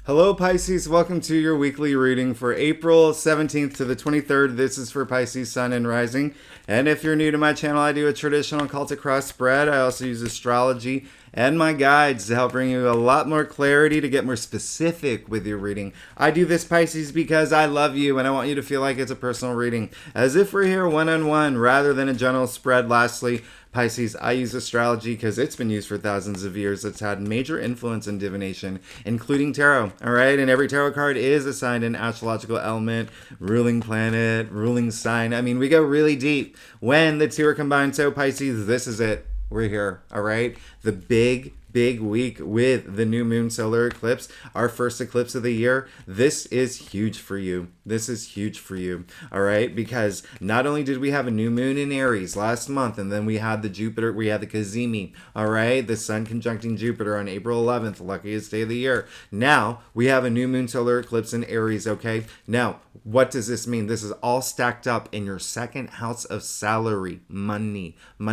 Hello Pisces, welcome to your weekly reading for April 17th to the 23rd. This is for Pisces Sun and Rising. And if you're new to my channel, I do a traditional Celtic cross spread. I also use astrology and my guides to help bring you a lot more clarity to get more specific with your reading. I do this, Pisces, because I love you and I want you to feel like it's a personal reading, as if we're here one-on-one rather than a general spread. Lastly, Pisces, I use astrology because it's been used for thousands of years. It's had major influence in divination, including tarot. All right, and every tarot card is assigned an astrological element, ruling planet, ruling sign. I mean, we go really deep when the two are combined. So Pisces, this is it. We're here. All right, the big week with the new moon solar eclipse, our first eclipse of the year. This is huge for you. This is huge for you. All right, because not only did we have a new moon in Aries last month, and then we had the Jupiter, we had the Cazimi. All right, the sun conjuncting Jupiter on April 11th, luckiest day of the year. Now we have a new moon solar eclipse in Aries. Okay, now what does this mean? This is all stacked up in your second house of salary, money. All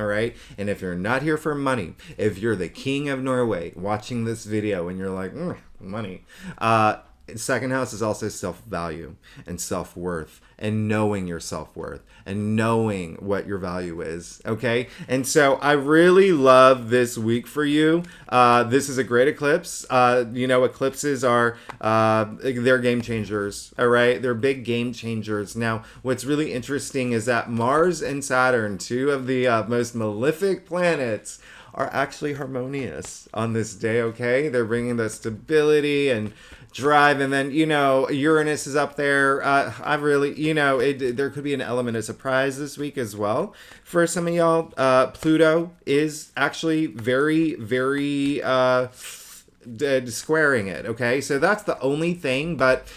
right, and if you're not here for money, if you're the king of Norway watching this video and you're like, money, second house is also self-value and self-worth and knowing your self-worth and knowing what your value is. Okay, and so I really love this week for you. This is a great eclipse. Eclipses are they're game changers. All right, they're big game changers. Now what's really interesting is that Mars and Saturn, two of the most malefic planets, are actually harmonious on this day. Okay, they're bringing the stability and drive, and then Uranus is up there. There could be an element of surprise this week as well for some of y'all. Pluto is actually very squaring it. Okay, so that's the only thing, but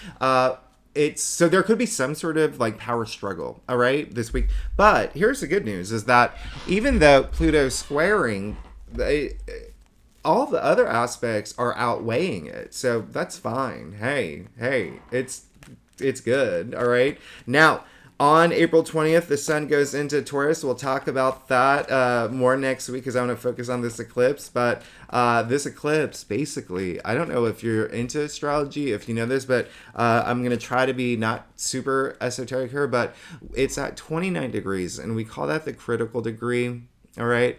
so there could be some sort of like power struggle, all right, this week. But here's the good news, is that even though Pluto's squaring, all the other aspects are outweighing it, so that's fine. Hey, it's good. All right, now on April 20th, the sun goes into Taurus. We'll talk about that more next week because I want to focus on this eclipse. But this eclipse, basically, I don't know if you're into astrology, if you know this, but I'm going to try to be not super esoteric here, but it's at 29 degrees, and we call that the critical degree. All right.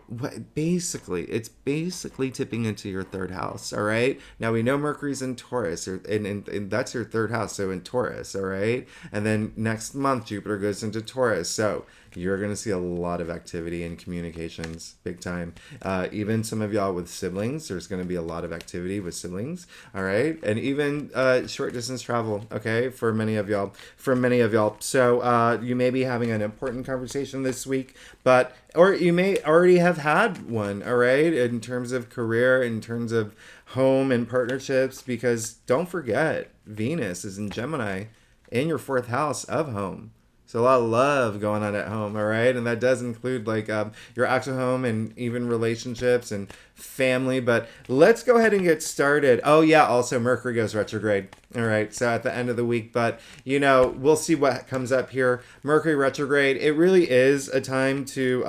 It's basically tipping into your third house. All right, now we know Mercury's in Taurus, and that's your third house, so in Taurus. All right, and then next month Jupiter goes into Taurus, so you're going to see a lot of activity in communications, big time. Even some of y'all with siblings, there's going to be a lot of activity with siblings. All right, and even short distance travel. Okay, for many of y'all. So you may be having an important conversation this week, or you may already have had one. All right, in terms of career, in terms of home and partnerships, because don't forget, Venus is in Gemini in your fourth house of home. So a lot of love going on at home, all right? And that does include like your actual home and even relationships and family. But let's go ahead and get started. Oh yeah, also Mercury goes retrograde. All right, so at the end of the week, but we'll see what comes up here. Mercury retrograde, it really is a time to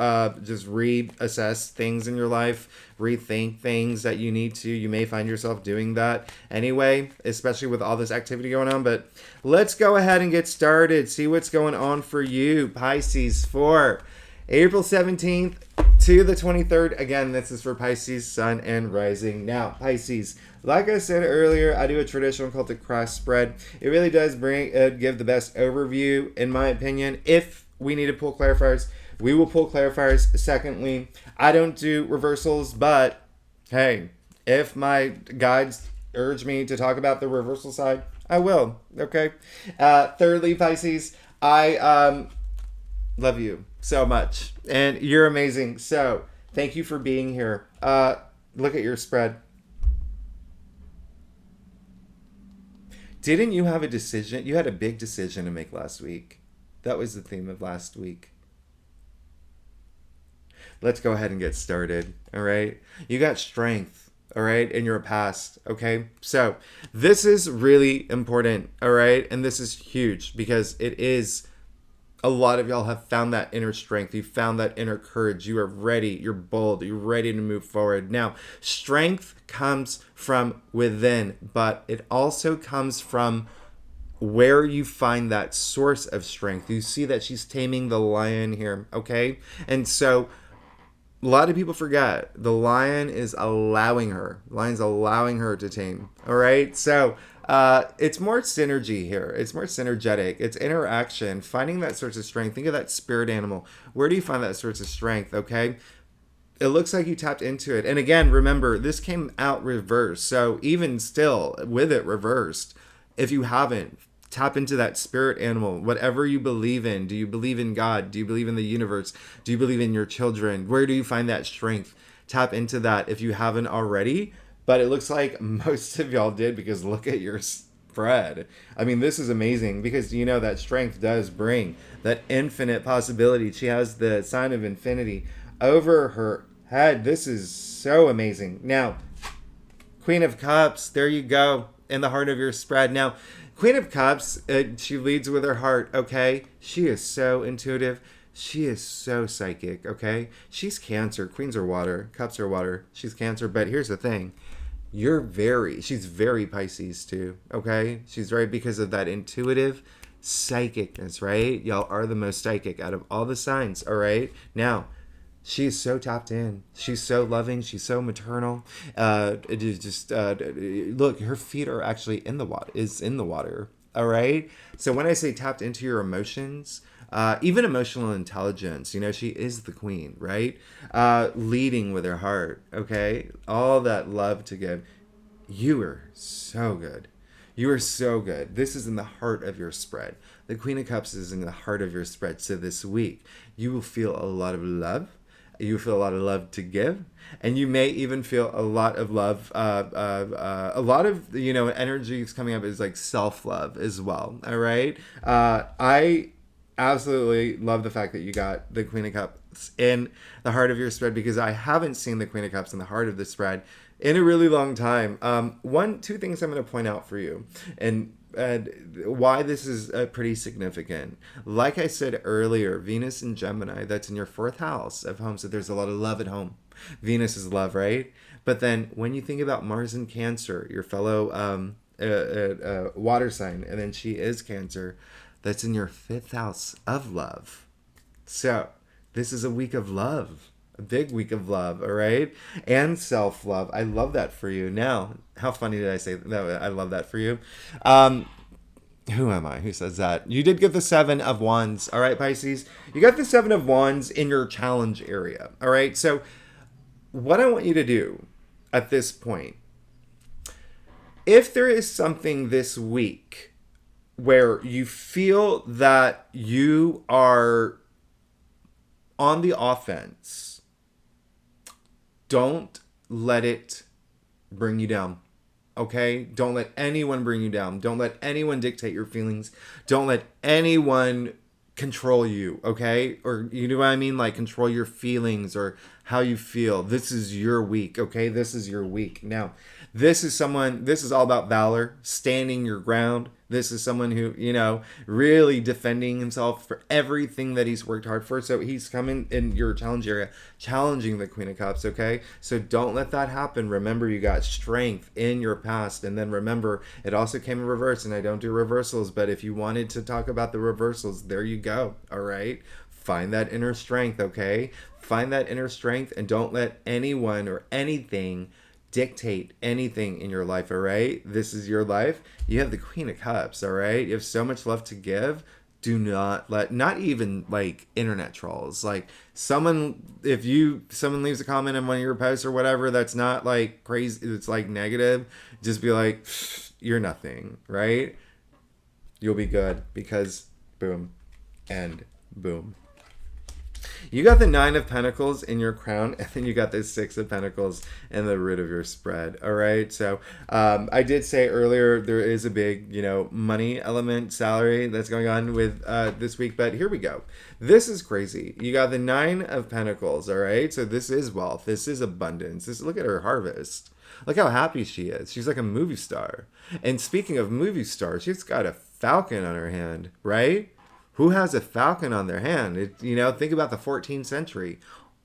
just reassess things in your life, rethink things that you need to. You may find yourself doing that anyway, especially with all this activity going on. But let's go ahead and get started. See what's going on for you, Pisces, for April 17th to the 23rd. Again, this is for Pisces, Sun, and Rising. Now, Pisces, like I said earlier, I do a traditional Celtic cross spread. It really does give the best overview, in my opinion. If we need to pull clarifiers, we will pull clarifiers. Secondly, I don't do reversals, but hey, if my guides urge me to talk about the reversal side, I will. Okay. Thirdly, Pisces, I love you so much, and you're amazing. So thank you for being here. Look at your spread. Didn't you have a decision? You had a big decision to make last week. That was the theme of last week. Let's go ahead and get started. All right. You got strength. All right. In your past. Okay. So this is really important. All right. And this is huge because it is A lot of y'all have found that inner strength. You found that inner courage. You are ready. You're bold. You're ready to move forward. Now, strength comes from within, but it also comes from where you find that source of strength. You see that she's taming the lion here, okay? And so a lot of people forget the lion is allowing her. The lion's allowing her to tame. All right. So it's more synergy here. It's more synergetic. It's interaction, finding that source of strength. Think of that spirit animal. Where do you find that source of strength? Okay. It looks like you tapped into it. And again, remember, this came out reversed. So even still, with it reversed, if you haven't, tap into that spirit animal. Whatever you believe in. Do you believe in God? Do you believe in the universe? Do you believe in your children? Where do you find that strength? Tap into that if you haven't already. But it looks like most of y'all did, because look at your spread. I mean, this is amazing, because you know that strength does bring that infinite possibility. She has the sign of infinity over her head. This is so amazing. Now, Queen of Cups, there you go, in the heart of your spread. Now, Queen of Cups, she leads with her heart, okay? She is so intuitive. She is so psychic, okay? She's Cancer. Queens are water. Cups are water. She's Cancer. But here's the thing. She's very Pisces too, okay? She's very, because of that intuitive psychicness, right? Y'all are the most psychic out of all the signs, all right? Now, she's so tapped in. She's so loving. She's so maternal. It is just look. Her feet are actually in the water. Is in the water. All right. So when I say tapped into your emotions, even emotional intelligence, you know, she is the queen, right? Leading with her heart. Okay. All that love to give. You are so good. You are so good. This is in the heart of your spread. The Queen of Cups is in the heart of your spread. So this week, you will feel a lot of love. You feel a lot of love to give, and you may even feel a lot of love. A lot of, you know, energy is coming up is like self-love as well. All right. I absolutely love the fact that you got the Queen of Cups in the heart of your spread, because I haven't seen the Queen of Cups in the heart of the spread in a really long time. Two things I'm going to point out for you, and why this is pretty significant. Like I said earlier, Venus in Gemini, that's in your fourth house of home, so there's a lot of love at home. Venus is love, right? But then when you think about Mars in Cancer, your fellow water sign, and then she is Cancer, that's in your fifth house of love. So this is a week of love. A big week of love, all right? And self-love. I love that for you. Now, how funny did I say that? I love that for you. Who am I? Who says that? You did get the 7 of Wands, all right, Pisces? You got the 7 of Wands in your challenge area, all right? So what I want you to do at this point, if there is something this week where you feel that you are on the offense, don't let it bring you down. Okay? Don't let anyone bring you down. Don't let anyone dictate your feelings. Don't let anyone control you. Okay? Or, you know what I mean? Like, control your feelings or how you feel. This is your week. Okay? This is your week. Now, this is all about valor, standing your ground. This is someone who, you know, really defending himself for everything that he's worked hard for. So he's coming in your challenge area, challenging the Queen of Cups, okay? So don't let that happen. Remember, you got strength in your past. And then remember, it also came in reverse, and I don't do reversals, but if you wanted to talk about the reversals, there you go, all right? Find that inner strength, okay? Find that inner strength, and don't let anyone or anything dictate anything in your life, all right? This is your life. You have the Queen of Cups, all right? You have so much love to give. Do not let, not even like internet trolls, like someone leaves a comment on one of your posts or whatever that's not like crazy, it's like negative, just be like, you're nothing, right? You'll be good, because boom and boom. You got the 9 of Pentacles in your crown, and then you got the 6 of Pentacles in the root of your spread. All right. So I did say earlier there is a big, you know, money element, salary that's going on with this week. But here we go. This is crazy. You got the 9 of Pentacles. All right. So this is wealth. This is abundance. Look at her harvest. Look how happy she is. She's like a movie star. And speaking of movie stars, she's got a falcon on her hand, right? Who has a falcon on their hand? Think about the 14th century.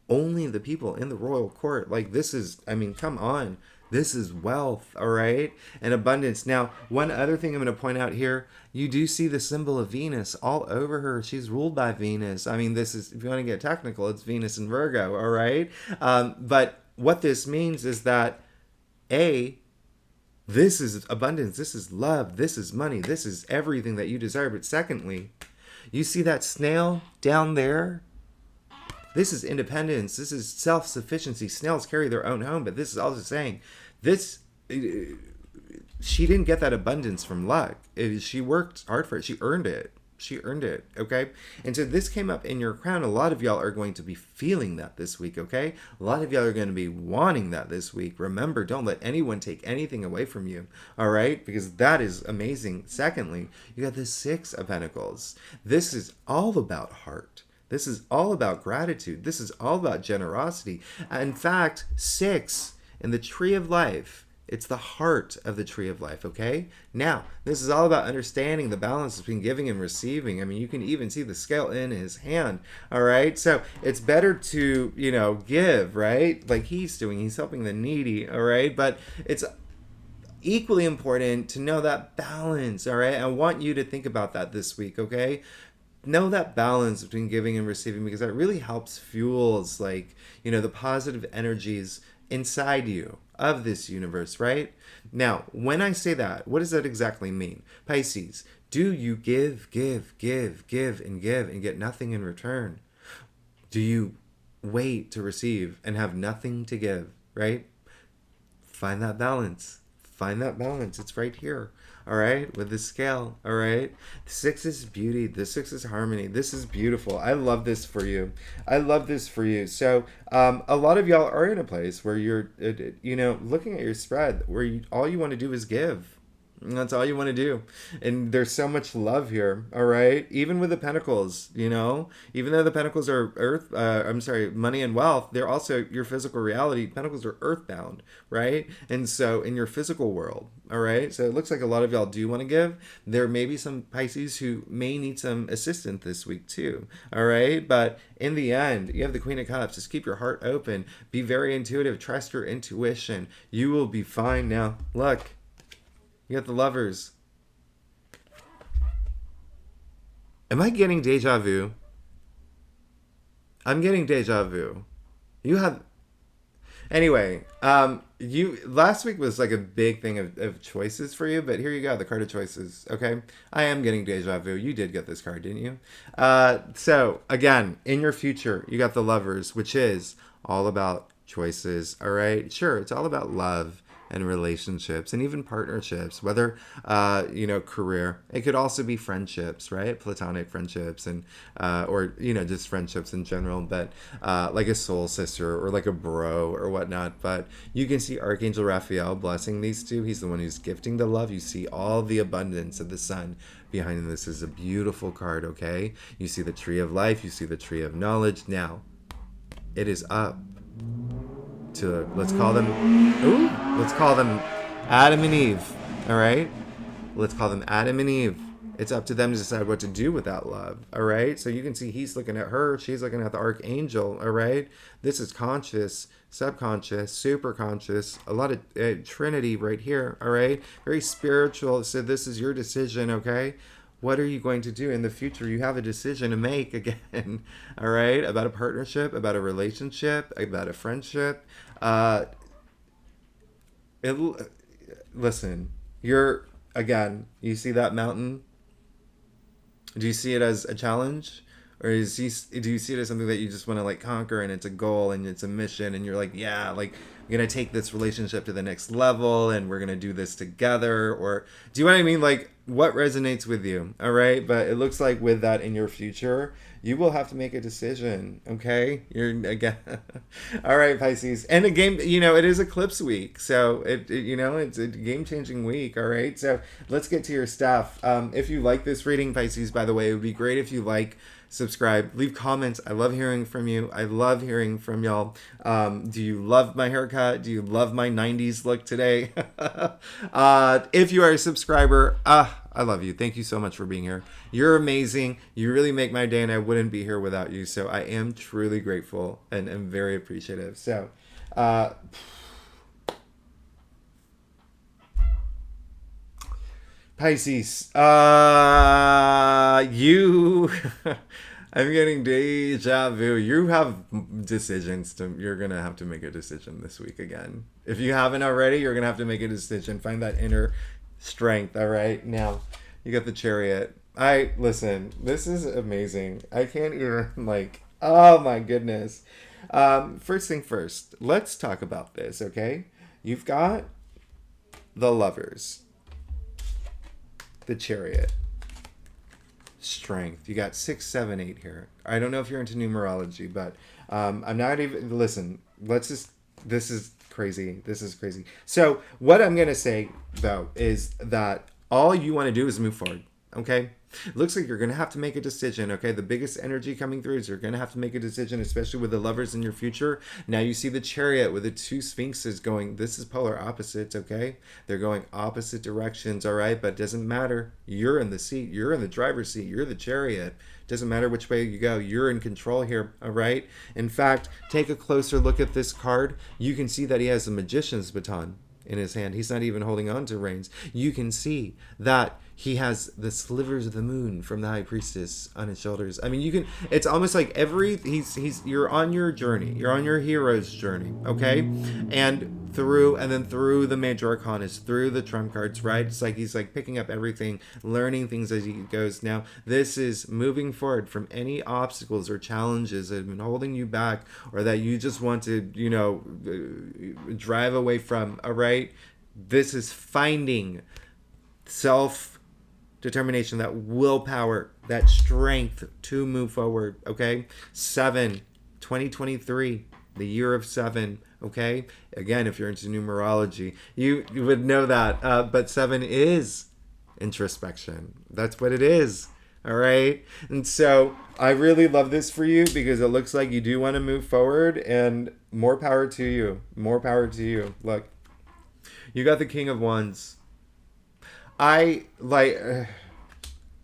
Only the people in the royal court. Like, this is, I mean, come on. This is wealth, all right? And abundance. Now, one other thing I'm going to point out here, you do see the symbol of Venus all over her. She's ruled by Venus. I mean, this is, if you want to get technical, it's Venus and Virgo, all right? But what this means is that, this is abundance, this is love, this is money, this is everything that you desire. But secondly, you see that snail down there? This is independence. This is self-sufficiency. Snails carry their own home, but this is also saying this. She didn't get that abundance from luck. She worked hard for it. She earned it. She earned it. Okay. And so this came up in your crown. A lot of y'all are going to be feeling that this week. Okay. A lot of y'all are going to be wanting that this week. Remember, don't let anyone take anything away from you. All right. Because that is amazing. Secondly, you got the Six of Pentacles. This is all about heart. This is all about gratitude. This is all about generosity. In fact, 6 in the tree of life, it's the heart of the tree of life, okay? Now, this is all about understanding the balance between giving and receiving. I mean, you can even see the scale in his hand, all right? So it's better to, give, right? Like he's doing. He's helping the needy, all right? But it's equally important to know that balance, all right? I want you to think about that this week, okay? Know that balance between giving and receiving, because that really helps fuels the positive energies inside you of this universe, right? Now, when I say that, what does that exactly mean? Pisces, do you give, and get nothing in return? Do you wait to receive and have nothing to give, right? Find that balance. Find that balance. It's right here. All right, with the scale. All right, the 6 is beauty. The 6 is harmony. This is beautiful. I love this for you. I love this for you. So, a lot of y'all are in a place where you're, looking at your spread, where all you want to do is give. And that's all you want to do. And there's so much love here, all right? Even with the pentacles, even though the pentacles are money and wealth, they're also your physical reality. Pentacles are earthbound, right? And so in your physical world, all right? So it looks like a lot of y'all do want to give. There may be some Pisces who may need some assistance this week too, all right? But in the end, you have the Queen of Cups. Just keep your heart open. Be very intuitive. Trust your intuition. You will be fine. Now, look. You got the Lovers. Am I getting deja vu? I'm getting deja vu. You have... Anyway, last week was like a big thing of choices for you, but here you go, the card of choices, okay? I am getting deja vu. You did get this card, didn't you? So, again, in your future, you got the Lovers, which is all about choices, all right? Sure, it's all about love and relationships and even partnerships, whether, career. It could also be friendships, right? Platonic friendships and, or, just friendships in general, but like a soul sister or like a bro or whatnot. But you can see Archangel Raphael blessing these two. He's the one who's gifting the love. You see all the abundance of the sun behind this. Is a beautiful card, okay? You see the tree of life. You see the tree of knowledge. Now, it is up to, let's call them Adam and Eve, all right? Let's call them Adam and Eve. It's up to them to decide what to do with that love, all right? So you can see he's looking at her, she's looking at the Archangel, all right? This is conscious, subconscious, super conscious, a lot of Trinity right here, all right? Very spiritual. So this is your decision, okay? What are you going to do in the future? You have a decision to make again, all right? About a partnership, about a relationship, about a friendship. Listen, you see that mountain? Do you see it as a challenge? Or do you see it as something that you just want to conquer, and it's a goal and it's a mission, and you're like, yeah, I'm going to take this relationship to the next level and we're going to do this together? Or do you know what I mean? What resonates with you? All right. But it looks like with that in your future, you will have to make a decision. Okay. All right, Pisces. And a game, it is Eclipse week. So it's a game changing week. All right. So let's get to your stuff. If you like this reading, Pisces, by the way, it would be great if you subscribe, leave comments. I love hearing from you. I love hearing from y'all. Do you love my haircut? Do you love my 90s look today? If you are a subscriber, I love you. Thank you so much for being here. You're amazing. You really make my day, and I wouldn't be here without you. So I am truly grateful and am very appreciative. So, Pisces, you, I'm getting deja vu. You have decisions you're going to have to make a decision this week again. If you haven't already, you're going to have to make a decision. Find that inner strength, all right? Now, you got the Chariot. Listen, this is amazing. I can't even, oh my goodness. First thing first, let's talk about this, okay? You've got the Lovers, the Chariot, Strength. You got 6, 7, 8 here. I don't know if you're into numerology, but I'm not even, listen, this is crazy. This is crazy. So what I'm going to say, though, is that all you want to do is move forward, okay? It looks like you're going to have to make a decision, okay? The biggest energy coming through is you're going to have to make a decision, especially with the Lovers in your future. Now you see the Chariot with the 2 Sphinxes going, this is polar opposites, okay? They're going opposite directions, all right? But it doesn't matter. You're in the seat. You're in the driver's seat. You're the Chariot. Doesn't matter which way you go. You're in control here, all right? In fact, take a closer look at this card. You can see that he has the Magician's baton in his hand. He's not even holding on to reins. You can see that he has the slivers of the moon from the High Priestess on his shoulders. I mean, you can, it's almost like you're on your journey. You're on your hero's journey, okay? And then through the major arcanas, through the trump cards, right? It's like he's like picking up everything, learning things as he goes. Now, this is moving forward from any obstacles or challenges that have been holding you back or that you just want to, drive away from, all right? This is finding self-determination, that willpower, that strength to move forward, okay? 7, 2023, the year of 7, okay? Again, if you're into numerology, you would know that. But 7 is introspection. That's what it is, all right? And so I really love this for you because it looks like you do want to move forward, and more power to you. More power to you. Look, you got the King of Wands.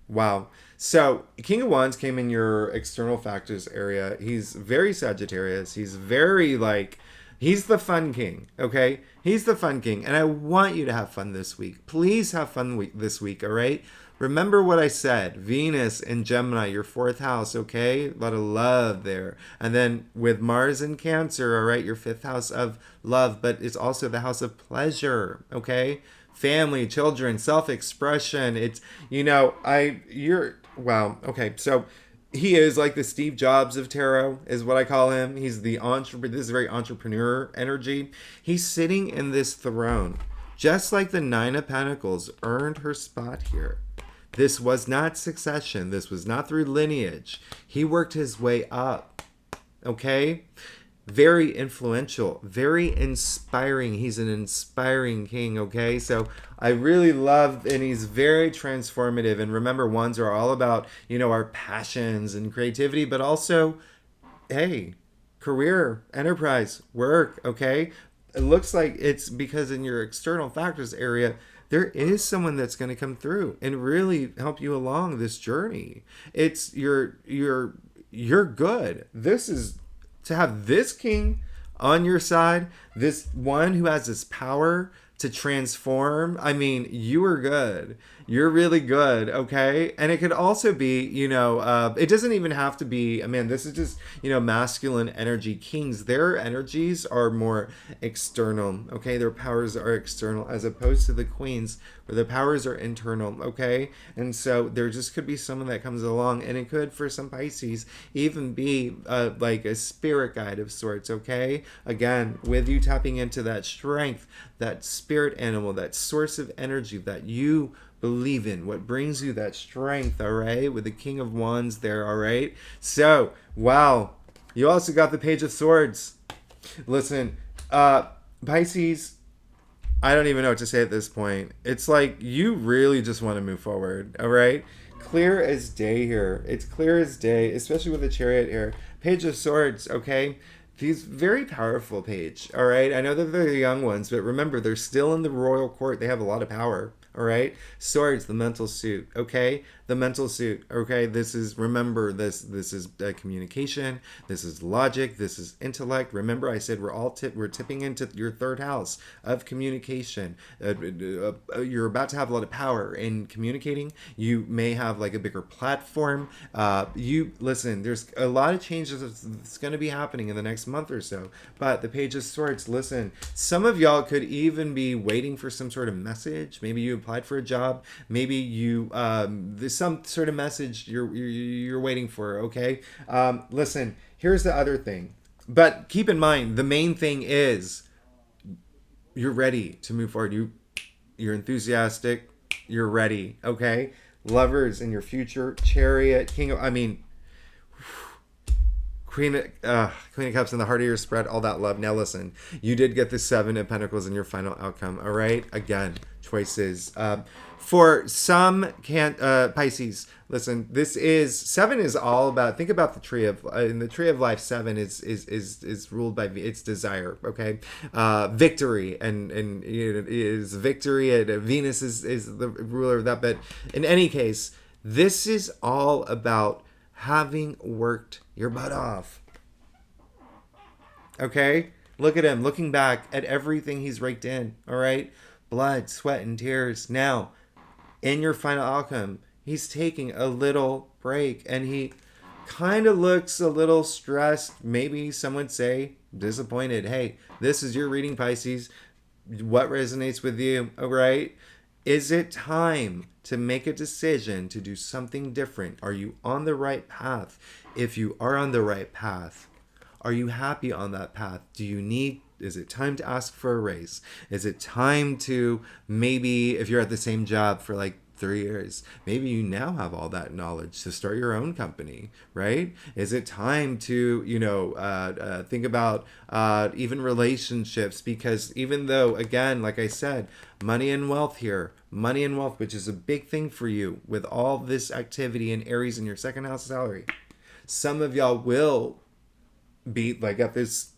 Wow. So King of Wands came in your external factors area. He's very Sagittarius. He's very he's the fun king, okay? He's the fun king. And I want you to have fun this week. Please have fun this week, all right? Remember what I said. Venus and Gemini, your 4th house, okay? A lot of love there. And then with Mars and Cancer, all right, your 5th house of love, but it's also the house of pleasure, okay? Family, children, self-expression. It's, wow. Okay. So he is like the Steve Jobs of tarot is what I call him. He's the entrepreneur. This is very entrepreneur energy. He's sitting in this throne, just like the 9 of Pentacles earned her spot here. This was not succession. This was not through lineage. He worked his way up. Okay? Very influential, very inspiring. He's an inspiring king, okay? So I really love, and he's very transformative. And remember, wands are all about, our passions and creativity, but also, hey, career, enterprise, work, okay? It looks like it's because in your external factors area, there is someone that's going to come through and really help you along this journey. It's you're good. This is to have this king on your side, this one who has this power to transform. I mean, you are good. You're really good, okay? And it could also be, it doesn't even have to be, this is just, masculine energy kings. Their energies are more external, okay? Their powers are external as opposed to the queens where the powers are internal, okay? And so there just could be someone that comes along, and it could, for some Pisces, even be like a spirit guide of sorts, okay? Again, with you tapping into that strength, that spirit animal, that source of energy that you believe in, what brings you that strength, all right? With the King of Wands there, all right? So, wow. You also got the Page of Swords. Listen, Pisces, I don't even know what to say at this point. It's like you really just want to move forward, all right? Clear as day here. It's clear as day, especially with the Chariot here. Page of Swords, okay? These very powerful page. All right. I know that they're the young ones, but remember, they're still in the royal court. They have a lot of power. All right. Swords, the mental suit. Okay. The mental suit. Okay. This is, remember, this is communication. This is logic. This is intellect. Remember, I said we're tipping into your third house of communication. You're about to have a lot of power in communicating. You may have like a bigger platform. You listen, there's a lot of changes that's going to be happening in the next month or so. But the Page of Swords, listen, some of y'all could even be waiting for some sort of message. Maybe you applied for a job. Maybe you there's some sort of message you're waiting for. Okay, listen. Here's the other thing, but keep in mind the main thing is you're ready to move forward. You're enthusiastic. You're ready. Okay, lovers in your future. Chariot, King of, I mean, Queen of Cups in the heart of your spread, all that love. Now listen, you did get the Seven of Pentacles in your final outcome. All right, again, choices. For some Pisces, listen, this is seven is all about. Think about the tree of in the tree of life. Seven is ruled by its desire. Okay, victory and is victory. And Venus is the ruler of that. But in any case, this is all about having worked your butt off. Okay? Look at him looking back at everything he's raked in. All right? Blood, sweat, and tears. Now, in your final outcome, he's taking a little break and he kind of looks a little stressed. Maybe some would say disappointed. Hey, this is your reading, Pisces. What resonates with you? All right? Is it time to make a decision to do something different? Are you on the right path? If you are on the right path, are you happy on that path? Is it time to ask for a raise? Is it time to maybe, if you're at the same job for like 3 years, maybe you now have all that knowledge to start your own company, right? Is it time to, think about even relationships? Because even though, again, like I said, money and wealth here, which is a big thing for you with all this activity in Aries in your second house salary. Some of y'all will be like at this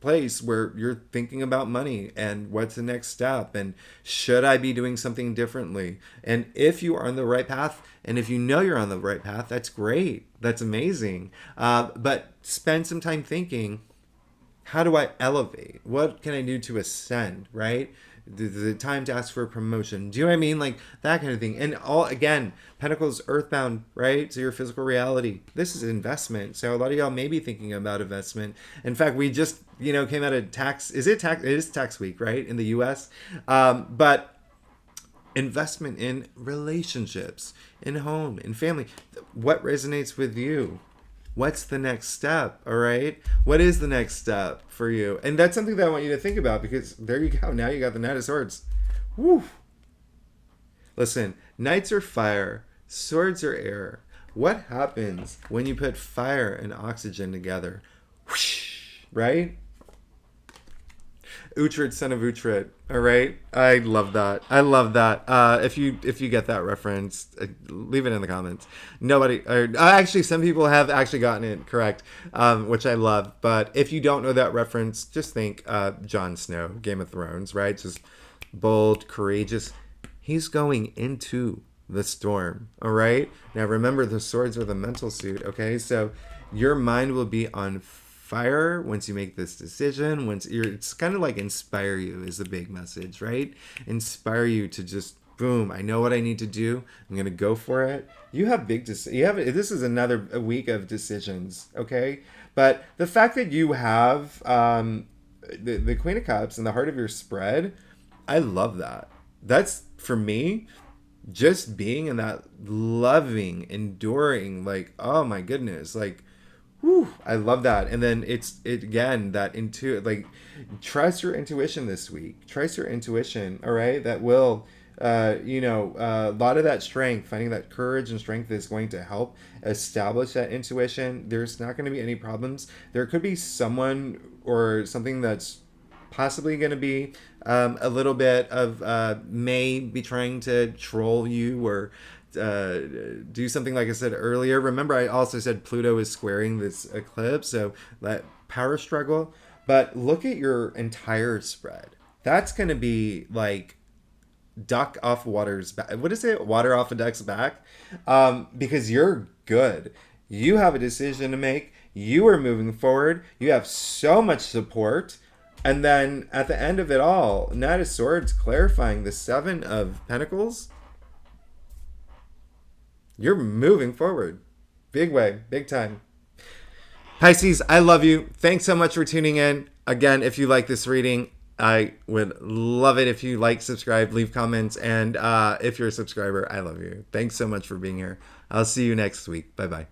place where you're thinking about money and what's the next step and should I be doing something differently. And if you are on the right path and if you know you're on the right path, that's great, that's amazing, but spend some time thinking, how do I elevate? What can I do to ascend, right? The time to ask for a promotion. Do you know what I mean? Like that kind of thing. And all, again, Pentacles earthbound, right? So your physical reality. This is investment. So a lot of y'all may be thinking about investment. In fact, we just, came out of tax. It is tax week, right? In the US. But investment in relationships, in home, in family. What resonates with you? What's the next step? All right. What is the next step for you? And that's something that I want you to think about because there you go. Now you got the Knight of Swords. Woo. Listen, Knights are fire. Swords are air. What happens when you put fire and oxygen together? Whoosh, right? Uhtred, son of Uhtred. All right, I love that. If you get that reference, leave it in the comments. Nobody, or actually, some people have actually gotten it correct, which I love. But if you don't know that reference, just think Jon Snow, Game of Thrones, right? Just bold, courageous. He's going into the storm. All right. Now remember, the swords are the mental suit. Okay, so your mind will be on fire once you make this decision. It's kind of like inspire you is the big message, right? Inspire you to just boom, I know what I need to do, I'm gonna go for it. You have this is another week of decisions, okay? But the fact that you have the Queen of Cups in the heart of your spread, I love that. That's, for me, just being in that loving, enduring, like, oh my goodness, like, whew, I love that. And then again, that trust your intuition this week. Trust your intuition, all right? That will, a lot of that strength, finding that courage and strength is going to help establish that intuition. There's not going to be any problems. There could be someone or something that's possibly going to be a little bit of may be trying to troll you or do something like I said earlier. Remember, I also said Pluto is squaring this eclipse, so that power struggle. But look at your entire spread. That's going to be like duck off water's back. What is it? Water off a duck's back? Because you're good. You have a decision to make. You are moving forward. You have so much support. And then at the end of it all, Knight of Swords clarifying the Seven of Pentacles. You're moving forward. Big way, big time. Pisces, I love you. Thanks so much for tuning in. Again, if you like this reading, I would love it if you like, subscribe, leave comments. And if you're a subscriber, I love you. Thanks so much for being here. I'll see you next week. Bye-bye.